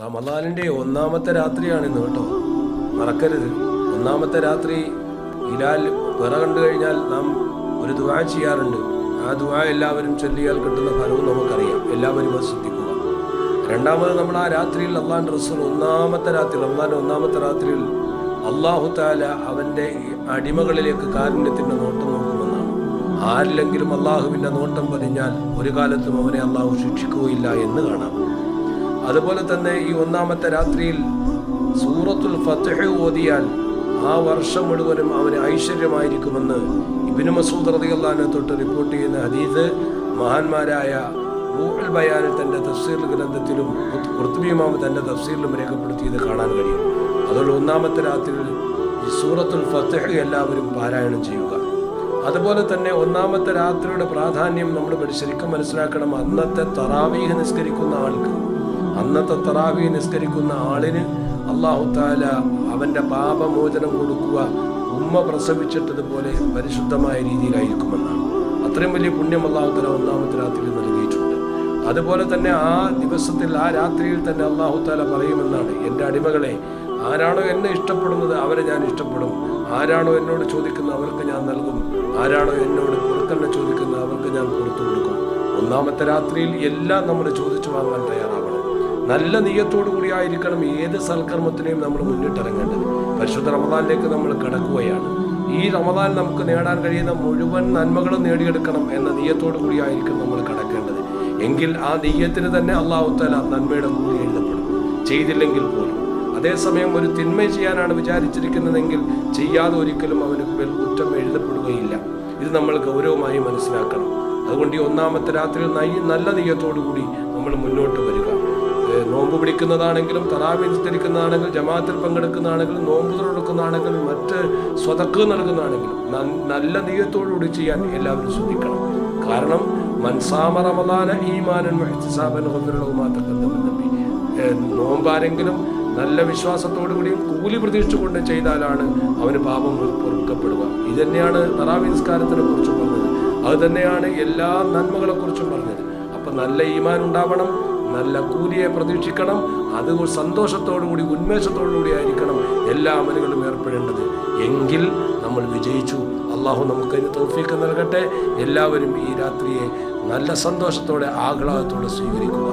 റമദാനിൻ്റെ ഒന്നാമത്തെ രാത്രിയാണിന്ന് കേട്ടോ, മറക്കരുത്. ഒന്നാമത്തെ രാത്രി ഹിലാൽ പിറ കണ്ടു കഴിഞ്ഞാൽ നാം ഒരു ദുആ ചെയ്യാറുണ്ട്. ആ ദുആ എല്ലാവരും ചൊല്ലിയാൽ കിട്ടുന്ന ഫലവും നമുക്കറിയാം. എല്ലാവരും അത് ശ്രദ്ധിക്കുക. രണ്ടാമത് നമ്മൾ ആ രാത്രിയിൽ അള്ളാഹുവിൻ്റെ റസൂൽ റമദാൻ്റെ ഒന്നാമത്തെ രാത്രിയിൽ അള്ളാഹു തആല അവൻ്റെ അടിമകളിലേക്ക് കാരുണ്യത്തിൻ്റെ നോട്ടം നോക്കുമെന്നാണ്. ആരിലെങ്കിലും അള്ളാഹുവിൻ്റെ നോട്ടം പതിഞ്ഞാൽ ഒരു കാലത്തും അവനെ അള്ളാഹു ശിക്ഷിക്കുകയില്ല എന്ന് കാണാം. അതുപോലെ തന്നെ ഈ ഒന്നാമത്തെ രാത്രിയിൽ സൂറത്തുൽ ഫത്ഹ് ഓതിയാൽ ആ വർഷം മുഴുവനും അവന് ഐശ്വര്യമായിരിക്കുമെന്ന് ഇബ്നു മസ്ഊദ് റളിയല്ലാഹു അൻഹു തൊട്ട് റിപ്പോർട്ട് ചെയ്യുന്ന ഹദീസ് മഹാന്മാരായ റൂഹുൽ ബയാനിൽ തൻ്റെ തഫ്സീർ ഗ്രന്ഥത്തിലും ഖുർത്തുബി ഇമാം തൻ്റെ തഫ്സീറിലും രേഖപ്പെടുത്തിയത് കാണാൻ കഴിയും. അതുകൊണ്ട് ഒന്നാമത്തെ രാത്രിയിൽ ഈ സൂറത്തുൽ ഫത്ഹ് എല്ലാവരും പാരായണം ചെയ്യുക. അതുപോലെ തന്നെ ഒന്നാമത്തെ രാത്രിയുടെ പ്രാധാന്യം നമ്മൾ ശരിക്കും മനസ്സിലാക്കണം. അന്നത്തെ തറാവീഹ് നിസ്കരിക്കുന്ന ആളിന് അല്ലാഹു തആല അവൻ്റെ പാപമോചനം കൊടുക്കുക ഉമ്മ പ്രസവിച്ചിട്ടതുപോലെ പരിശുദ്ധമായ രീതിയിലായിരിക്കുമെന്നാണ്. അത്രയും വലിയ പുണ്യം അല്ലാഹു തആല ഒന്നാമത്തെ രാത്രിയിൽ നൽകിയിട്ടുണ്ട്. അതുപോലെ തന്നെ ആ ദിവസത്തിൽ ആ രാത്രിയിൽ തന്നെ അല്ലാഹു തആല പറയുമെന്നാണ്, എൻ്റെ അടിമകളെ, ആരാണോ എന്നെ ഇഷ്ടപ്പെടുന്നത് അവരെ ഞാൻ ഇഷ്ടപ്പെടും, ആരാണോ എന്നോട് ചോദിക്കുന്നത് അവർക്ക് ഞാൻ നൽകും, ആരാണോ എന്നോട് പൊറുക്കലിനെ ചോദിക്കുന്നത് അവർക്ക് ഞാൻ പുറത്തു കൊടുക്കും. ഒന്നാമത്തെ രാത്രിയിൽ എല്ലാം നമ്മൾ ചോദിച്ചു വാങ്ങാൻ തയ്യാറാവണം. നല്ല നിയ്യത്തോടു കൂടിയായിരിക്കണം ഏത് സൽക്കർമ്മത്തിനെയും നമ്മൾ മുന്നിട്ടിറങ്ങേണ്ടത്. പരിശുദ്ധ റമദാനിലേക്ക് നമ്മൾ കടക്കുകയാണ്. ഈ റമദാൻ നമുക്ക് നേടാൻ കഴിയുന്ന മുഴുവൻ നന്മകളും നേടിയെടുക്കണം എന്ന നിയ്യത്തോടു കൂടിയായിരിക്കും നമ്മൾ കടക്കേണ്ടത്. എങ്കിൽ ആ നിയ്യത്തിന് തന്നെ അല്ലാഹു തആല നന്മയുടെ കൂലി എഴുതപ്പെടും, ചെയ്തില്ലെങ്കിൽ പോലും. അതേസമയം ഒരു തിന്മ ചെയ്യാനാണ് വിചാരിച്ചിരിക്കുന്നതെങ്കിൽ ചെയ്യാതെ ഒരിക്കലും അവന് കുറ്റം എഴുതപ്പെടുകയില്ല. ഇത് നമ്മൾ ഗൗരവമായി മനസ്സിലാക്കണം. അതുകൊണ്ട് ഈ ഒന്നാമത്തെ രാത്രിയിൽ നല്ല നിയ്യത്തോടു കൂടി നമ്മൾ മുന്നോട്ട് വരിക. നോമ്പ് പിടിക്കുന്നതാണെങ്കിലും തറാവീഹ് നിസ്കരിക്കുന്നതാണെങ്കിലും ജമാഅത്തിൽ പങ്കെടുക്കുന്നതാണെങ്കിലും നോമ്പ് തുറക്കുന്നതാണെങ്കിലും മറ്റ് സ്വതക്ക് നൽകുന്നതാണെങ്കിലും നല്ല നിയ്യത്തോടുകൂടി ചെയ്യാൻ എല്ലാവരും ശ്രദ്ധിക്കണം. കാരണം മൻസാമ റമദാന ഈമാനൻ വഹ്തിസാബൻ ഗുഫിറ ലഹു മാ തഖദ്ദമ മിൻ ദംബി. നോമ്പാരെങ്കിലും നല്ല വിശ്വാസത്തോടു കൂടിയും കൂലി പ്രതീക്ഷിച്ചുകൊണ്ട് ചെയ്താലാണ് അവന് പാപം പൊറുക്കപ്പെടുക. ഇത് തന്നെയാണ് തറാവീഹ് നിസ്കാരത്തിനെ കുറിച്ചും പറഞ്ഞത്. അത് തന്നെയാണ് എല്ലാ നന്മകളെ കുറിച്ചും പറഞ്ഞത്. അപ്പം നല്ല ഈമാൻ ഉണ്ടാവണം, നല്ല കൂലിയെ പ്രതീക്ഷിക്കണം. അത് സന്തോഷത്തോടു കൂടി ഉന്മേഷത്തോടു കൂടി ആയിരിക്കണം എല്ലാ അമലുകളും ഏർപ്പെടേണ്ടത്. എങ്കിൽ നമ്മൾ വിജയിച്ചു. അള്ളാഹു നമുക്കതിന് തൗഫീഖ് നൽകട്ടെ. എല്ലാവരും ഈ രാത്രിയെ നല്ല സന്തോഷത്തോടെ ആഹ്ലാദത്തോടെ സ്വീകരിക്കുക.